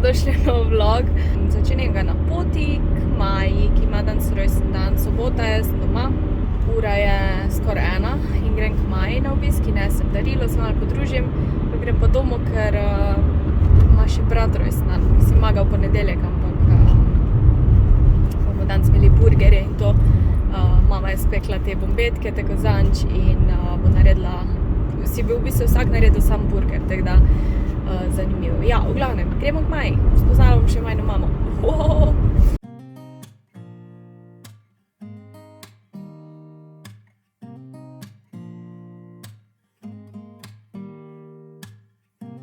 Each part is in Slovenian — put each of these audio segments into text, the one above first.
dobrodošli v nov vlog. Začenjam ga na poti k Maji, ki ima danes rojsten dan. Sobota je, sem doma. Ura je skoraj 1 in grem k Maji na obisk in nesem darilo, se malo podružim. Pa grem pa domov, ker ima še brat rojsten dan. Mislim, ima ga v ponedeljek, ampak bomo danes imeli burgerje in to. Mama je spekla te bombetke, tako zanč in bo naredila, si bi v bistvu vsak naredil sam burger, tako da zanimivo. Ja, v glavnem, gremo k Maji. Spoznala bom še Majino mamo.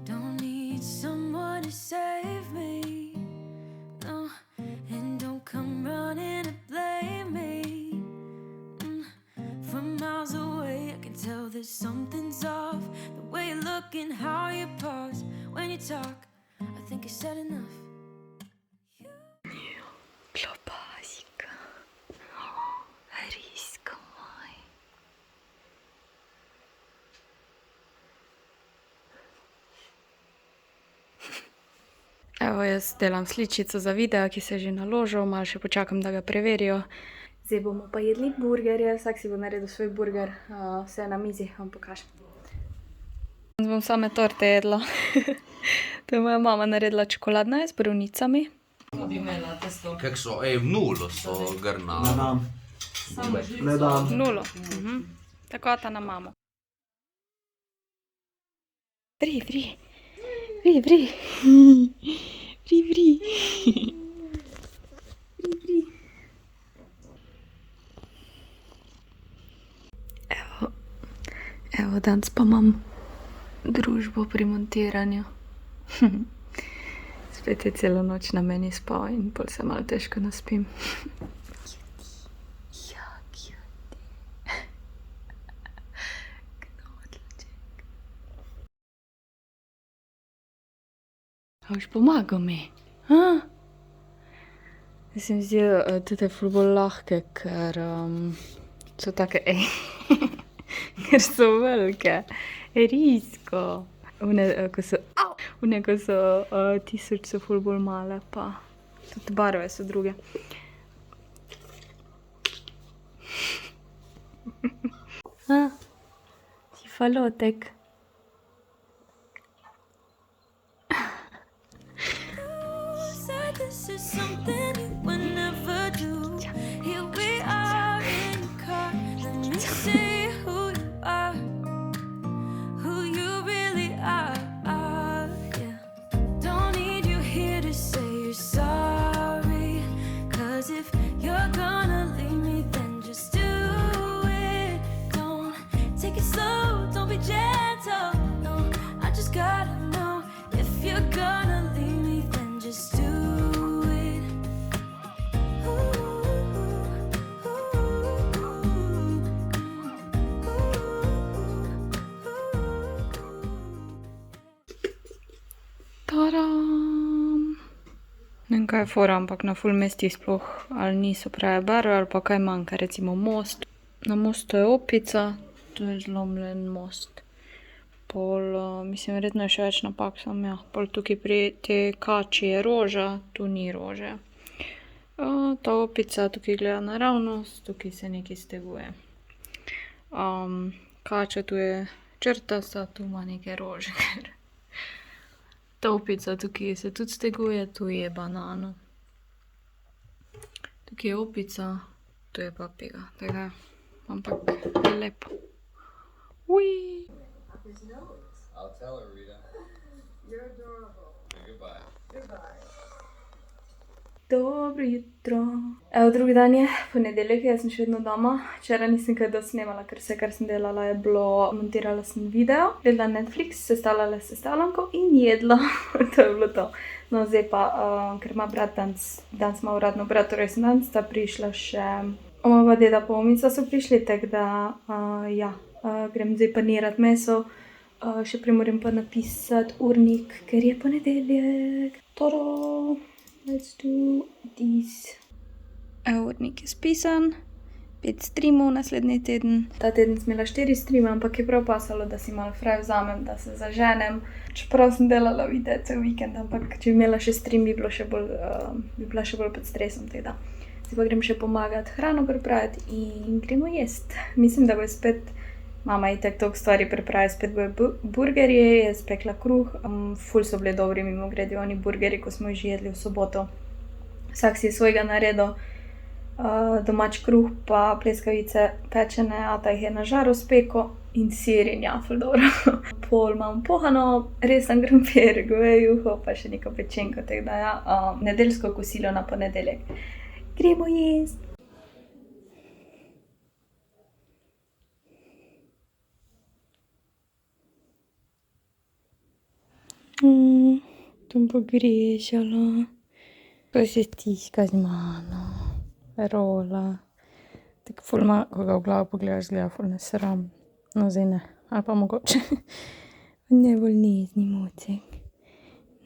Don't need someone to save me, no, and don't come running to blame me. From miles away I can tell that something's off. The way you look and how you pause when you talk, I think I said enough. Klobasika. Riska Maj. Evo, jaz delam sličico za video, ki se je že naložil, malo še počakam, da ga preverijo. Zdaj bomo pa jedli burgerje, vsak si bo naredil svoj burger, vse na mizi, vam pokažem. Jaz bom same torte jedla. To je moja mama naredila čokoladne s borovnicami. Kako so? V nulo so grna. Ne dam. Nulo. Tako ta na mamo. Bri, bri. Bri, bri. Bri, bri. Bri, bri. Evo, danes pa imam družbo pri montiranju. Spet je celo noč na meni spal in pol se malo težko naspim. Ja, cutie. Knodlček. A boš pomagal mi? Jaz se mi zdijo tete ful bolj lahke, ker so take, ker so velike. Risko. One, ko so 1000, so ful bolj male, pa tudi barve so druge. Si falotek. Said this is something you would never do. Here we are in the car. Let me see who you are, who you really are. Yeah. Don't need you here to say you're sorry. 'Cause if you're gonna leave me, then just do it. Don't take it slow, don't be gentle. No, I just gotta know if you're gonna leave me, then just do it. Tadam! Ne vem, kaj je fora, ampak na ful mestih sploh ali niso prave barve ali pa kaj manjka, recimo most. Na mostu je opica, tu je zlomljen most. Pol, mislim, verjetno je še več napak, sam ja. Pol tukaj pri te kači je roža, tu ni rože. Ta opica tukaj gleda naravnost, tukaj se nekaj steguje. Kača tu je črtasta, tu ima neke rože. Ta opica tukaj se tudi steguje, tu je banano. Tukaj je opica, tu je papiga, tako da, ampak je lepo. Ui! I'll tell her, Rita. You're adorable. Goodbye. Goodbye. Dobro jutro. Evo, drugi dan je, ponedeljek, jaz sem še vedno doma. Včeraj nisem kaj dosti snemala, ker vse, kar sem delala, je bilo, montirala sem video, gledala Netflix, sestavljala sestavljanko in jedla. To je bilo to. No, zdaj pa, ker ima brat danes ima uradno brat, torej sem danes, sta prišla še omova, deda pa omica so prišli, tako da, ja, grem zdaj panirati meso, še premoram pa napisati urnik, ker je ponedeljek. Toro! Let's do this. Evo, urnik je spisan, 5 streamov naslednji teden. Ta teden sem imela 4 streame, ampak je prav pasalo, da si malo fraj vzamem, da se zaženem. Čeprav sem delala videe cel vikend, ampak če bi imela še stream, bi bila še bolj pod stresom tega. Zdaj pa grem še pomagati hrano pripraviti in gremo jesti. Mislim, da bo spet mama itak toliko stvari pripravi, spet bojo burgerje, je spekla kruh. Ful so bili dobri, mimogrede, oni burgerji, ko smo jih že jedli v soboto. Vsak si je svojega naredil. Domač kruh pa pleskavice pečene, ata jih je na žaru spekel in sir in ja, ful dobro. Pol imam pohano, resen krompir, goveje juho, pa še neko pečenko, tako da ja, nedeljsko kosilo na ponedeljek. Gremo jesti! Tam pogrešala. Pa se stiska z mano. Rola. Tako ful ima, ko ga v glavo pogledaš, gleda ful nesram. No, zdaj ne. Ali pa mogoče. Najbolj nežni mucek.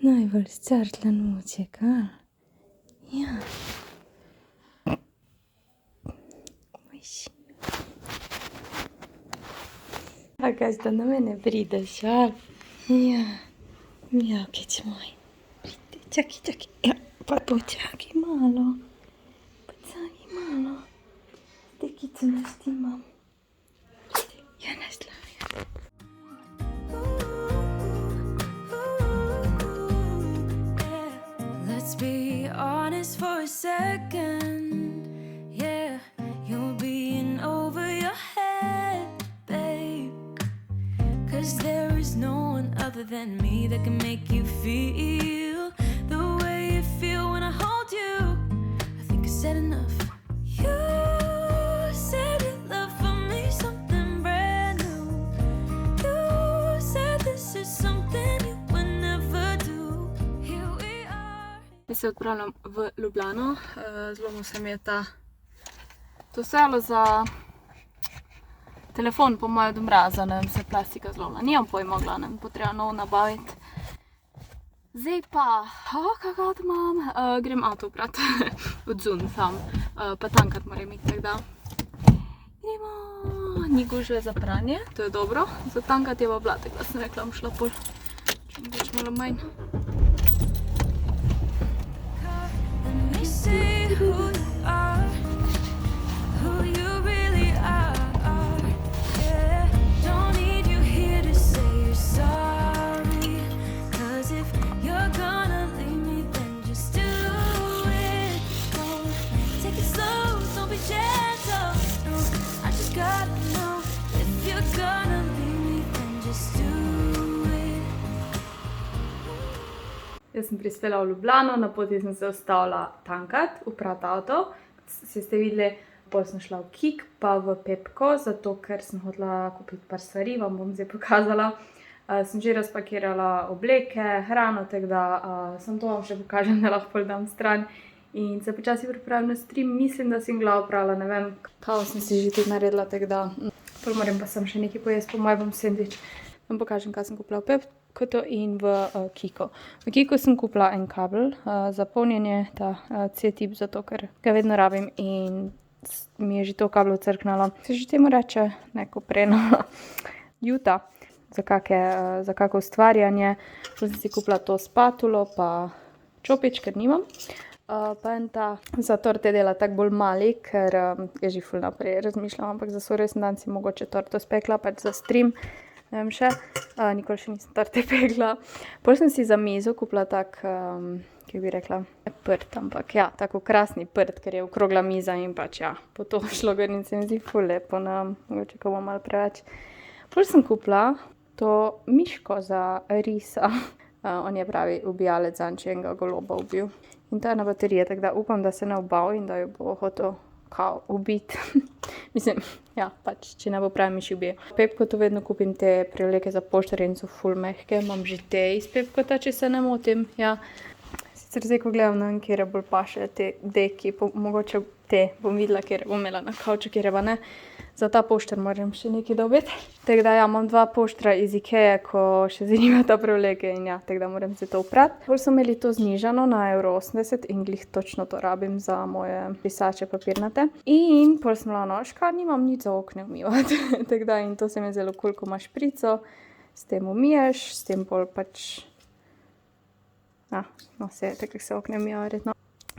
Najbolj sčrtlen mucek, a? Ja. A kaj da na mene prideš, a? Ja. Mjakić moj. Pridi, čaki. Ja, pa počakaj malo. Tekico naštimam. Ja, naslavljam. Let's be honest for a second. Yeah, you're being over your head, babe. 'Cause there is no one other than me that can make you feel the way you feel when I hold you. I think I said enough. You said you love for me something brand new. You said this is something you would never do. Here we are. Jaz se odpravljam v Ljubljano. Zlomil se mi je to selo za telefon, po mojem, od mraza, ne vem, se plastika zlomila. Nimam pojma, v glavnem, potreba nov nabaviti. Zdaj pa, kako avto imam? Grem avto oprati od zun sam, pa tankat moram iti, tako da. Gremo, ni gužve za pranje, to je dobro. Za tankat je pa bila, tako da sem rekla, bom šla pol, če mi več malo manj. Let me see who you are, who you really are. Yeah, don't need you here to say you're sorry. 'Cause if you're gonna leave me, then just do it. Oh, take it slow, don't be gentle. No, I just gotta know if you're gonna leave me, then just do it. Jaz sem prispela v Ljubljano, na poti sem se ustavila tankat, uprati avto. Se ste videli, pol sem šla v Kik pa v Pepko, zato ker sem hotela kupiti par stvari, vam bom zdaj pokazala. Sem že razpakirala obleke, hrano, tako da sem to vam še pokažem, da lahko pol dam stran. In se počasi pripravim na stream, mislim, da sem glavo prala, ne vem, kao sem si že tudi naredila, tako da pol moram pa sem še nekaj pojesti, po mojem bom sendvič. Vam pokažem, kaj sem kupila v Pepkotu in v Kiku. V Kiku sem kupila en kabel za polnjenje, ta C-tip, zato ker ga vedno rabim in mi je že to kablo crknalo. Se že temu reče neko preno juta za kako ustvarjanje. Potem sem si kupila to spatulo pa čopič, ker nimam. Pa en ta za torte dela tako bolj mali, ker je že ful naprej razmišljam, ampak za svoj resen dan si mogoče torto spekla, pač za stream. Ne vem še, nikoli še nisem torte pekla. Potem sem si za mizo kupila tak, kako bi rekla, prt, ampak ja, tako krasni prt, ker je okrogla miza in pač ja, po to šlo gor in se mi zdi ful lepo, mogoče ko bo malo preveč. Potem sem kupila to miško za risa. On je pravi ubijalec zanj, če enega goloba ubil. In ta je na baterije, tako da upam, da se ne obal in da jo bo hotel kao ubiti. Mislim, ja, pač, če ne bo pravi miši ubije. V Pepkotu vedno kupim te prevleke za poštarje in so ful mehke. Imam že te iz Pepkota, če se ne motim. Ja. Sicer zdaj, ko gledam, ne vem, kjer bolj paše te deki, mogoče te bom videla, kjer bom imela na kavču, kjer pa ne. Za ta pošter moram še nekaj dobiti. Tako da ja, imam 2 poštra iz Ikeje, ko še zanimata prevleke in ja, tako da moram se to oprati. Bolj so imeli to znižano na €80 in glih točno to rabim za moje pisače papirnate. In pol sem bila noška, nimam nič za okne umivati. Tako da in to se mi je zelo kul, ko imaš šprico, s tem umiješ, s tem pol pač... no, vse, tako se okne umijo verjetno.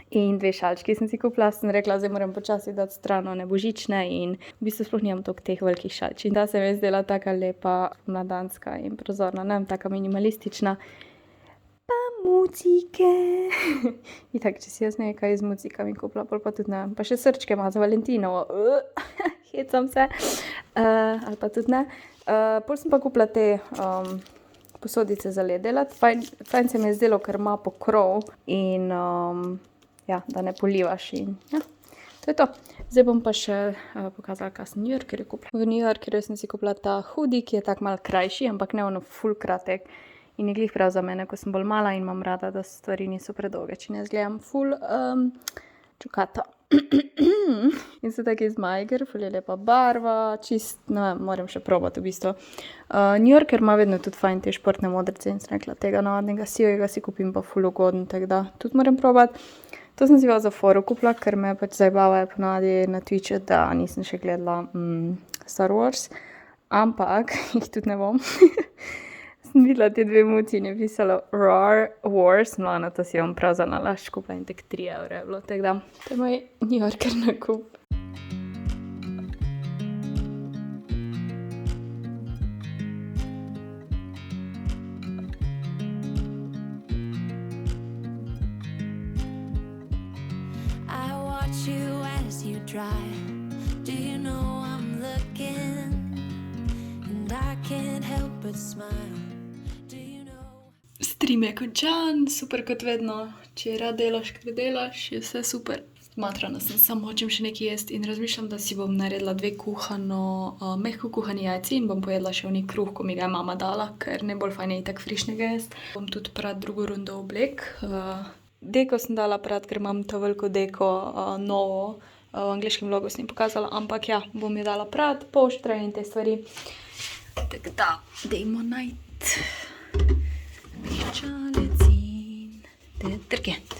In 2 šalčki sem si kupila, sem rekla, zdaj moram počasi dati stran one božične in v bistvu sploh nimam toliko teh velikih šalč. In ta se mi je zdela taka lepa, mladanska in prozorna, ne vem, taka minimalistična. Pa mucike. Itak, če si jaz nekaj z mucikami kupila, pol pa tudi ne vem. Pa še srčke ima za Valentinovo. Hecam se. Ali pa tudi ne. Pol sem pa kupila te posodice za led delati. Fajn se mi je zdelo, ker ima pokrov in... ja, da ne polivaš in ja, to je to. Zdaj bom pa še pokazala, kaj sem v New Yorkerju kupila. V New Yorkerju sem si kupila ta hoodie, ki je tak malo krajši, ampak ne ono ful kratek. In je glih prav za mene, ko sem bolj mala in imam rada, da stvari niso predolge. Če ne zgledam ful čukata. In so taki zmajger, ful je lepa barva, čist, ne vem, moram še probati v bistvu. New Yorker ima vedno tudi fajn te športne modrice in sem rekla, tega navadnega sivega si kupim pa ful ugoden, tako da tudi moram probati. To sem si pa za foru kupila, ker me pač zabavajo ponavadi na Twitchu, da nisem še gledala Star Wars, ampak jih tudi ne bom. Sem videla te 2 muci in je pisalo Rar Wars, no, na to si bom prav za nalašč kupila in tak 3 € je bilo, tako da to je moj New Yorker nakup. You as you drive, do you know I'm looking, and I can't help but smile, do you know... Stream je končan, super kot vedno, če rad delaš, kot delaš, je vse super. Matrana sem, samo hočem še nekaj jesti in razmišljam, da si bom naredila 2 mehko kuhani jajci in bom pojedla še oni kruh, ko mi ga je mama dala, ker najbolj fajn je itak frišnega jesti. Bom tudi prat drugo rundo oblek. Deko sem dala prat, ker imam to veliko deko novo, v angliškem vlogu sem pokazala, ampak ja, bom je dala prat, poštre in te stvari. Tako da, dajmo najti meščalec in detergent.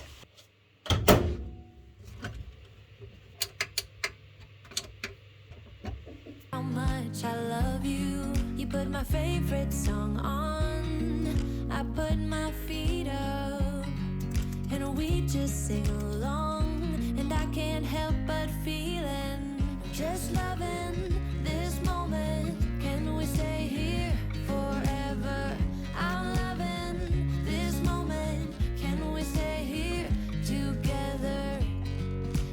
How much I love you, you put my favorite song on, I put my feet up. And we just sing along, and I can't help but feeling, just loving this moment. Can we stay here forever? I'm loving this moment. Can we stay here together?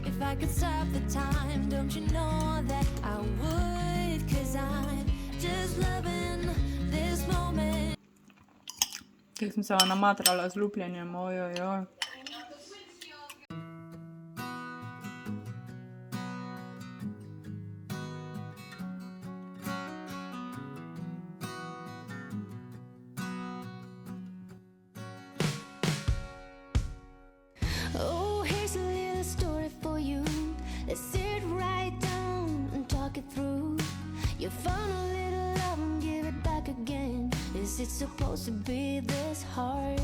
If I could stop the time, don't you know that I would? 'Cause I'm just loving this moment. Kaj sem se namatrala z lupljenjem, ojojoj. Oh, here's a little story for you. Let's sit right down and talk it through. You found a little love and give it back again. Is it supposed to be this hard?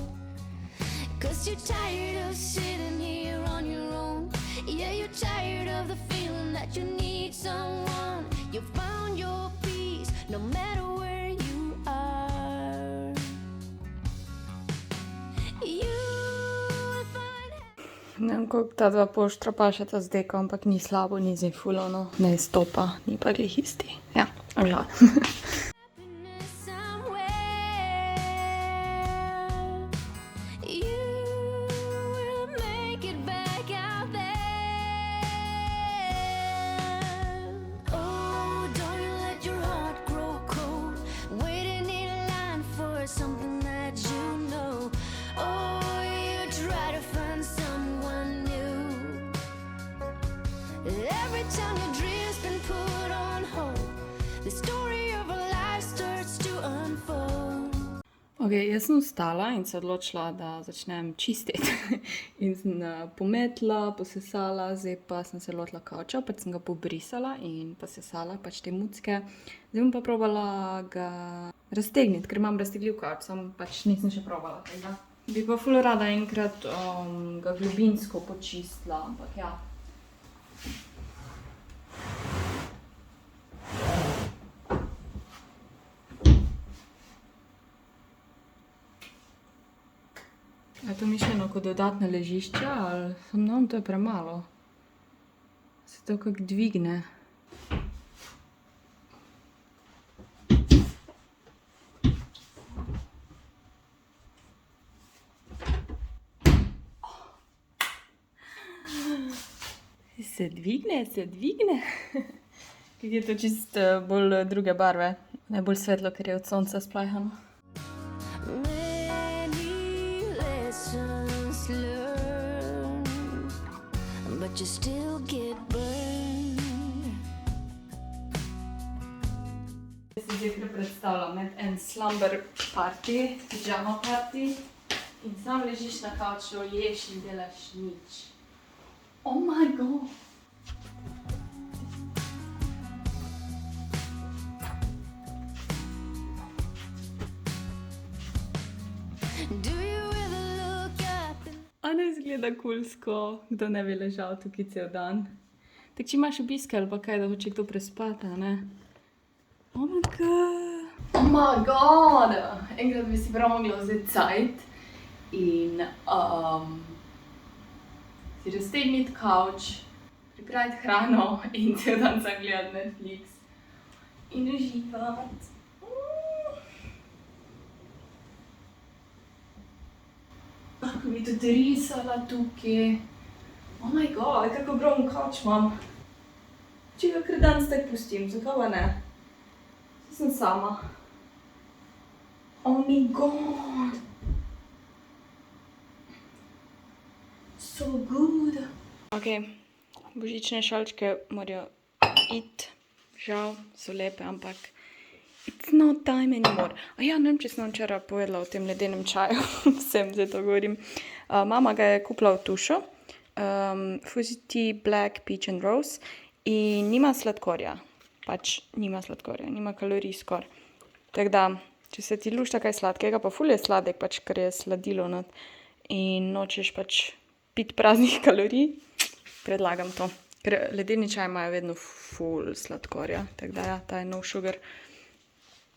'Cause you're tired of sitting here on your own. Yeah, you're tired of the feeling that you need someone. You found your peace no matter where you are. You will find... Ne vem, koliko ta 2 poštra pašeta z deko, ampak ni slabo, ni zdaj ful ono, ne stopa, ni pa glih isti. Ja, žal. happiness somewhere. You will make it back out there. Oh, don't you let your heart grow cold, waiting in line for something that you know. Oh, you try to find someone new. Every time your dreams been put on hold, the story of Ok, jaz sem vstala in se odločila, da začnem čistiti. In sem pometla, posesala, zdaj pa sem se lotila kavča, pač sem ga pobrisala in posesala pač te mucke. Zdaj bom pa probala ga raztegniti, ker imam raztegljiv kavč, sam pač nisem še probala tega. Bi pa ful rada enkrat ga globinsko počistila, ampak ja. Je to mišljeno kot dodatno ležišče, ali sem nam to je premalo? Se to kako dvigne. Se dvigne, se dvigne. Kako je to čist bolj druge barve, ne bolj svetlo, ker je od sonca splajhano. But you still get burned. Jaz si zdaj predstavljam en slumber party, pijama party in sam ležiš na kavču, ješ in delaš nič. Oh my god! Do you ever look up and A ne izgleda kulsko, kdo ne bi ležal tukaj cel dan. Tak, če imaš obiske ali pa kaj, da hoče kdo prespati, a ne? Oh my god! Oh my god! Enkrat bi si prav mogla vzeti cajt in si raztegniti kavč, pripraviti hrano in cel dan sam gledati Netflix in uživati. Lahko bi tudi risala tukaj. Oh my god, kako ogromen kavč imam. Če ga kar danes tako pustim, zakaj pa ne? Saj sem sama. Oh my god. So good. Ok, božične šalčke morajo iti. Žal, so lepe, ampak it's not time anymore. A ja, ne vem, če sem vam včeraj povedala o tem ledenem čaju. Vsem zdaj to govorim. Mama ga je kupila v Tušu. Fuzzy Tea Black Peach and Rose. In nima sladkorja. Pač nima sladkorja, nima kalorij skoraj. Tako da, če se ti lušta kaj sladkega, pa ful je sladek, pač, ker je sladilo not. In nočeš pač piti praznih kalorij, predlagam to. Ker ledeni čaj imajo vedno ful sladkorja. Tako da ja, ta je no sugar.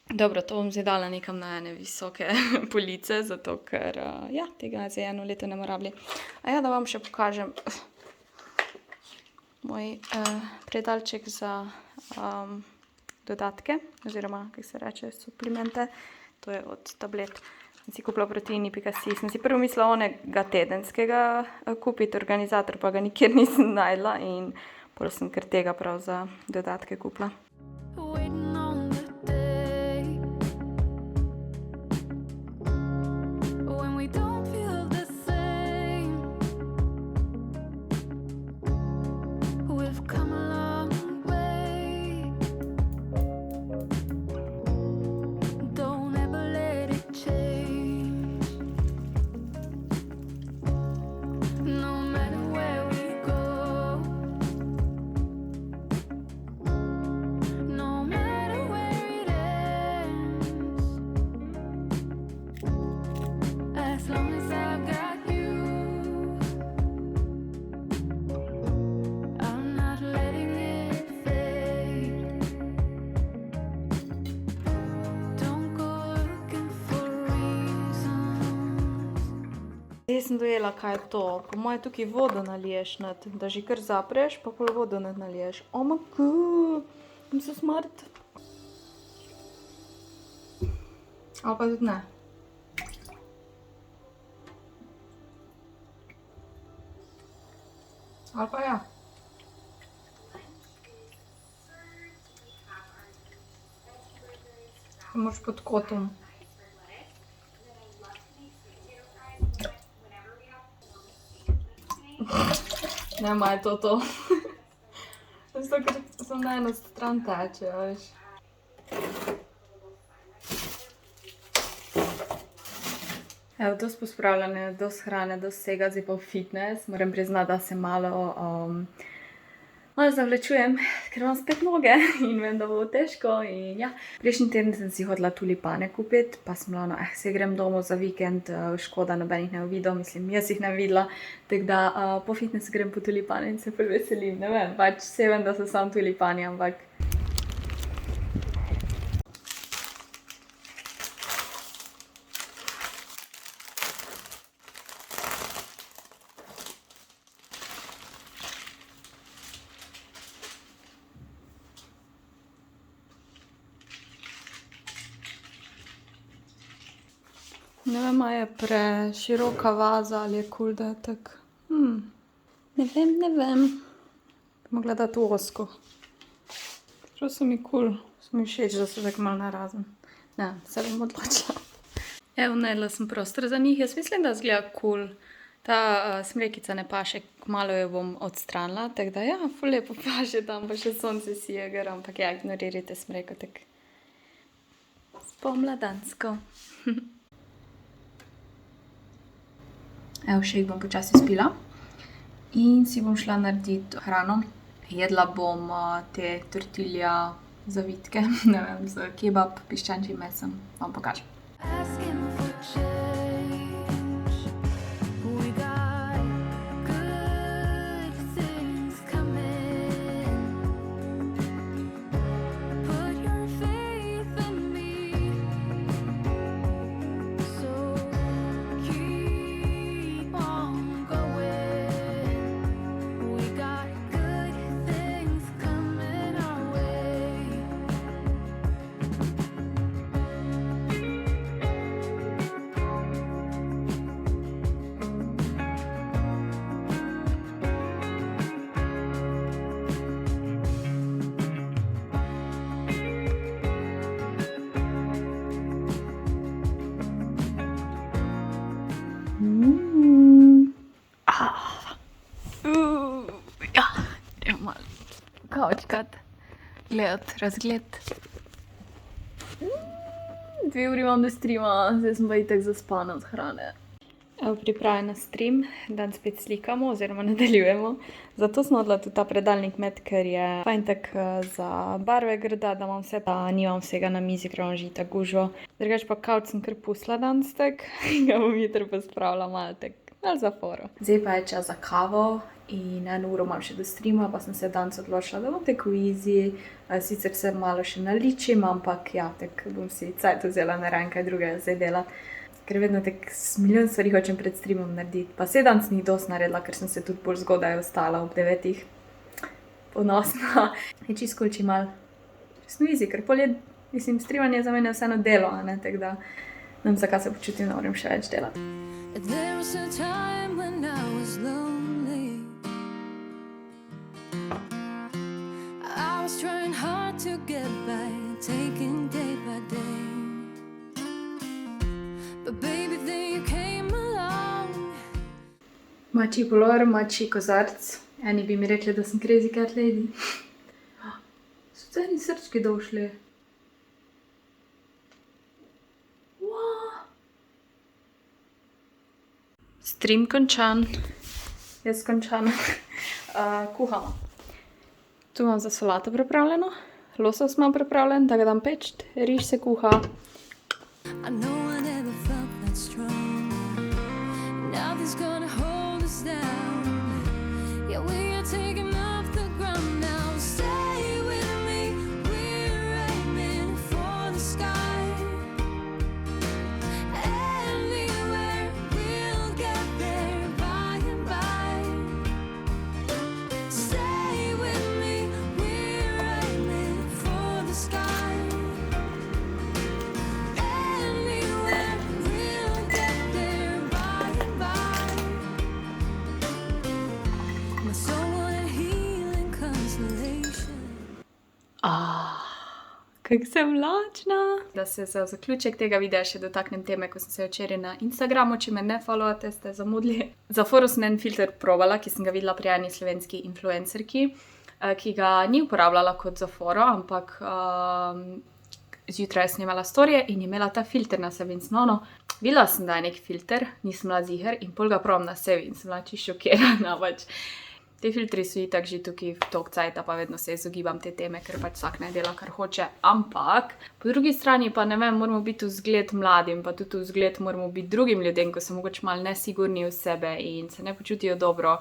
Dobro, to bom zdaj dala nekam na ene visoke police, zato ker, ja, tega za eno leto ne morabli. A ja, da vam še pokažem moj predalček za dodatke, oziroma, kako se reče, suplimente. To je od tablet. Sem si kupila proteini.si. Sem si prvo mislila onega tedenskega kupiti, organizator pa ga nikjer nisem najdla in potem sem kar tega prav za dodatke kupila. waiting on the day when we don't feel the same. We've come a long way. Don't ever let it change. No matter where we go, no matter where it ends, as long as I've got you, I'm not letting it fade. Don't go looking for reasons. Zdaj sem dojela, kaj je to. Po moje tukaj vodo naliješ not, da že kar zapreš, pa pol vodo not naliješ. Oh my god, I'm so smart. Ali pa tudi ne. Ali pa ja. Moraš pod kotom. Nema je to. Zato, ker sem na eno stran teče, veš. Evo, dosti pospravljanja, dosti hrane, dosti vsega, zdaj pa v fitness. Moram priznati, da se malo zavlečujem, ker imam spet noge in vem, da bo težko. In ja, prejšnji teden sem si hodila tulipane kupiti, pa sem bila, se grem domov za vikend, škoda, nobenih ne videl, mislim, jaz jih ne videla. Tako da po fitnessu grem po tulipane in se ful veselim, ne vem, pač se vem, da so samo tulipani, ampak ne vem, a je preširoka vaza ali je cool, da je tako. Ne vem. Mogla dati v ozko. Čeprav so mi cool, so mi všeč, da so tako malo narazen. Ne, se bom odločila. Evo, najdla sem prostor za njih. Jaz mislim, da izgleda cool. Ta smrekica ne paše, kmalu jo bom odstranila, tako da ja, ful lepo paše tam, pa še sonce sije gor, ampak ja, ignorirajte smreko, tako spomladansko. Evo, še jih bom počasi spila in si bom šla narediti hrano. Jedla bom te tortilja zavitke, ne vem, z kebab, piščančjim mesom, vam pokažem. Asking for change. We got good things coming. Put your faith in me. So keep on going. We got good things coming our way. Ja, gremo malo kavčkat, gledat razgled. 2 uri imam do streama, zdaj sem pa itak zaspana od hrane. Evo, pripravljena na stream, dan spet slikamo oziroma nadaljujemo. Zato sem odla tudi ta predalnik med, ker je fajn tak za barve grda, da imam vse, pa nimam vsega na mizi, ker imam že itak gužvo. Drugač pa kavč sem kar pustila danes tak, ga bom jutri pospravila malo tak, malo za foro. Zdaj pa je čas za kavo in 1 uro imam še do streama, pa sem se danes odločila, da bom tako easy. Sicer se malo še naličim, ampak ja, tako bom si cajt vzela, ne vem kaj drugega zdaj delati. Ker vedno tako milijon stvari hočem pred streamom narediti. Pa se danes ni dosti naredila, ker sem se tudi bolj zgodaj vstala ob 9. Ponosna. Je čisto cool, če malo resno easy, ker pol je, mislim, streamanje za mene vseeno delo, a ne, tako da ne vem, zakaj se počutim, da moram še več delati. There was a time when I was lonely. I was trying hard to get by, taking day by day. But baby, then you came along. Mači polor, mači kozarc. Eni bi mi rekli, da sem crazy cat lady. So ceni srčki došli. Stream končan. Jaz končana. Kuhamo. Tu imam za solato pripravljeno. Losos imam pripravljen, da ga dam peč. Riž se kuha. I know I never felt that strong. Nothing's gonna hold us down. Yeah, we are taking off the ground now. Stay with me. We're aiming for the sky. Anywhere we'll get there by and by. Stay with me. We're aiming for the sky. Anywhere we'll get there by and by. My soul wanted healing consolation. Kako sem lačna. Da se za zaključek tega videa še dotaknem teme, ko sem se včeraj na Instagramu, če me ne followate, ste zamudili. Za foro sem en filter probala, ki sem ga videla pri eni slovenski influencerki, ki ga ni uporabljala kot za foro, ampak zjutraj je snemala storije in je imela ta filter na sebi in sem videla sem, da je nek filter, nisem bila ziher in pol ga probam na sebi in sem bila čisto šokirana, pač. Te filtri so itak že tukaj v tok cajta, pa vedno se izogibam te teme, ker pač vsak ne dela, kar hoče. Ampak, po drugi strani pa ne vem, moramo biti vzgled mladim, pa tudi vzgled moramo biti drugim ljudem, ko so mogoče malo nesigurni v sebe in se ne počutijo dobro.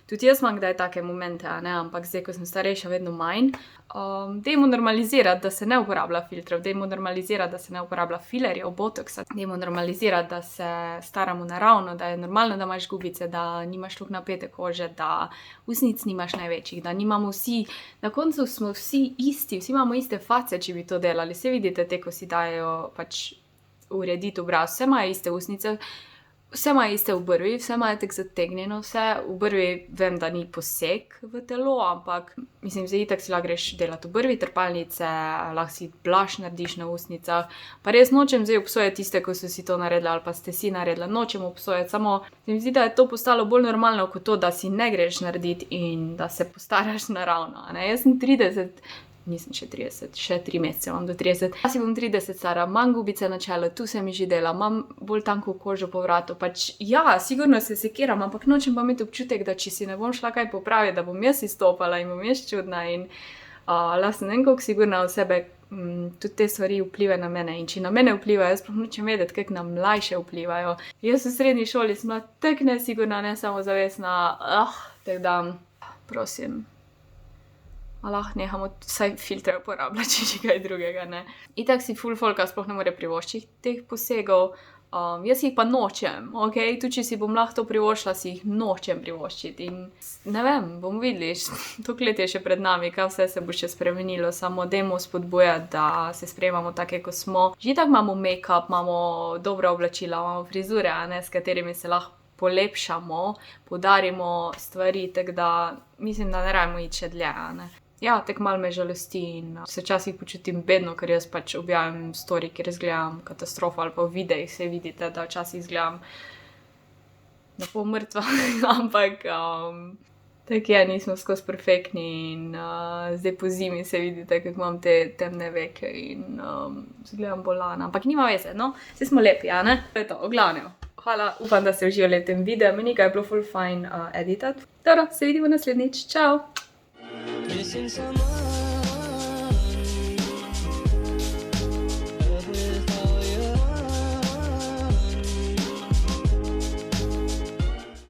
Tudi jaz imam kdaj take momente, ne? Ampak zdaj, ko sem starejša, vedno manj. Dajmo normalizirati, da se ne uporablja filtrov, dajmo normalizirati, da se ne uporablja filerjev, botoksa, dajmo normalizirati, da se staramo naravno, da je normalno, da imaš gubice, da nimaš toliko napete kože, da usnic nimaš največjih, da nimamo vsi, na koncu smo vsi isti, vsi imamo iste face, če bi to delali. Se vidite te, ko si dajo pač urediti obraz, vse imajo iste usnice, vse imajo iste obrvi, vse imajo tako zategnjeno, vse obrvi vem, da ni poseg v telo, ampak mislim, zdaj itak si lahko greš delati obrvi, trepalnice, lahko si blush narediš na usnicah, pa res nočem zdaj obsojati tiste, ko so si to naredili ali pa ste si naredili, nočem obsojati, samo se mi zdi, da je to postalo bolj normalno kot to, da si ne greš narediti in da se postaraš naravno, ne? Jaz sem 30, nisem še 30, še 3 mesece imam do 30. Jaz si bom 30 stara, imam gubice na čelu, tu se mi že dela, imam bolj tanko kožo po vratu, pač ja, sigurno se sekiram, ampak nočem pa imeti občutek, da če si ne bom šla kaj popraviti, da bom jaz izstopala in bom jaz čudna in lahko sem koliko sigurna v sebe, tudi te stvari vplivajo na mene in če na mene vplivajo, jaz sploh nočem vedeti, kako na mlajše vplivajo. Jaz v srednji šoli sem bila tako nesigurna, nesamozavestna, tako da, prosim. Lahko nehamo vsaj filtre uporabljati, če že kaj drugega, ne. Itak si ful folka sploh ne more privoščiti teh posegov, jaz jih pa nočem, okej, tudi če si bom lahko to privoščila, si jih nočem privoščiti in ne vem, bomo videli, toliko let je še pred nami, kaj vse se bo še spremenilo, samo dajmo spodbujati, da se sprejemamo take, ko smo. Že tako imamo make-up, imamo dobra oblačila, imamo frizure, a ne, s katerimi se lahko polepšamo, poudarimo stvari, tako da mislim, da ne rabimo iti še dlje, a ne. Ja, tako malo me žalosti in se včasih počutim bedno, ker jaz pač objavim story, kjer izgledam katastrofa ali pa v videih se vidite, da včasih izgledam na pol mrtva, ampak tako je, nismo skozi perfektni in zdaj po zimi se vidite, kako imam te temne veke in izgledam bolana, ampak nima veze, no, vsi smo lepi, a ne? To je to, v glavnem. Hvala, upam, da ste uživali v tem videu, meni ga je bilo ful fajn editati. Dobro, se vidimo naslednjič, čau! Missing someone